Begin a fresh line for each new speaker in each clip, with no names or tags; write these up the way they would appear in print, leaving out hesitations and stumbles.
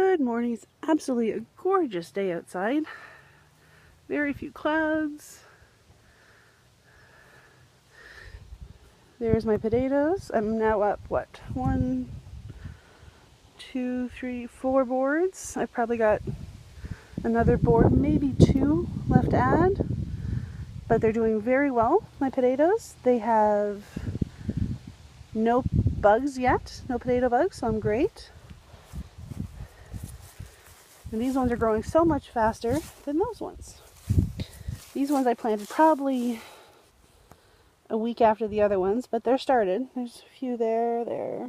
Good morning. It's absolutely a gorgeous day outside. Very few clouds. There's my potatoes. I'm now up, what, 1, 2, 3, 4 boards. I've probably got another board, maybe 2 left to add. But they're doing very well, my potatoes. They have no bugs yet, no potato bugs, so I'm great. And these ones are growing so much faster than those ones. These ones I planted probably a week after the other ones, but they're started. There's a few there.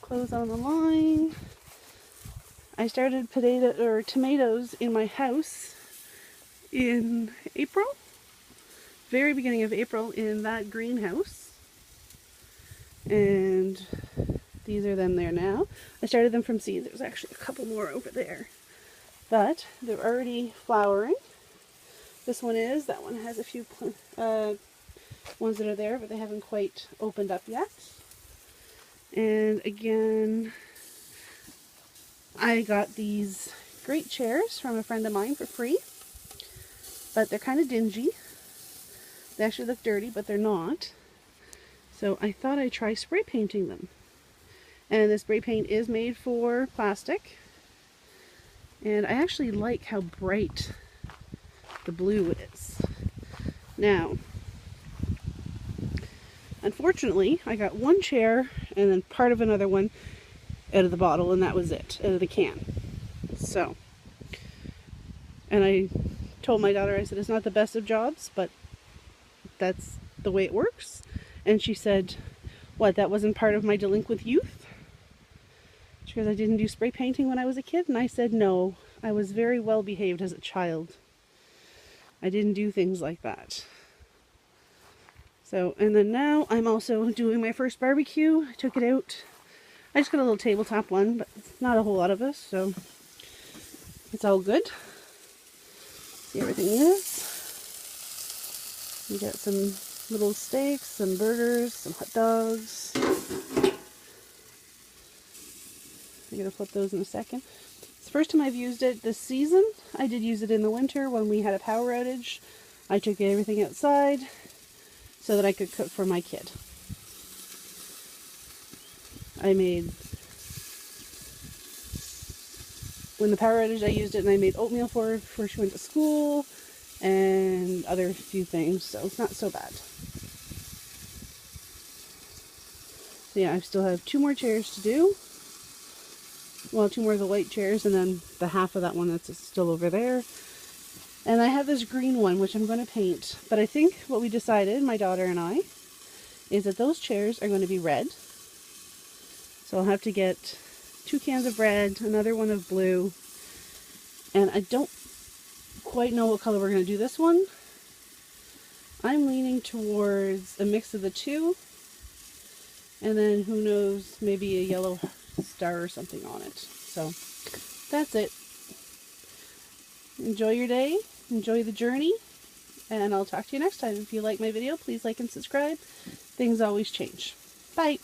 Close on the line. I started tomatoes in my house in April. Very beginning of April in that greenhouse. And these are them there now. I started them from seeds. There's actually a couple more over there. But they're already flowering. This one is. That one has a few ones that are there, but they haven't quite opened up yet. And again, I got these great chairs from a friend of mine for free. But they're kind of dingy. They actually look dirty, but they're not. So I thought I'd try spray painting them. And the spray paint is made for plastic. And I actually like how bright the blue is. Now, unfortunately, I got one chair and then part of another one out of the bottle, and that was it, out of the can. So, and I told my daughter, I said, it's not the best of jobs, but that's the way it works. And she said, what, that wasn't part of my delinquent youth? Because I didn't do spray painting when I was a kid? And I said, no, I was very well behaved as a child. I didn't do things like that. So, and then now I'm also doing my first barbecue. I took it out. I just got a little tabletop one, but not a whole lot of us, so it's all good. See, everything is. We got some little steaks, some burgers, some hot dogs. I'm going to flip those in a second. It's the first time I've used it this season. I did use it in the winter when we had a power outage. I took everything outside so that I could cook for my kid. When the power outage, I used it and I made oatmeal for her before she went to school and other few things, so it's not so bad. So yeah, I still have 2 more chairs to do. Well, 2 more of the white chairs and then the half of that one that's still over there. And I have this green one, which I'm going to paint. But I think what we decided, my daughter and I, is that those chairs are going to be red. So I'll have to get 2 cans of red, another one of blue. And I don't quite know what color we're going to do this one. I'm leaning towards a mix of the two. And then, who knows, maybe a yellow star or something on it. So, that's it. Enjoy your day. Enjoy the journey. And I'll talk to you next time. If you like my video, please like and subscribe. Things always change. Bye.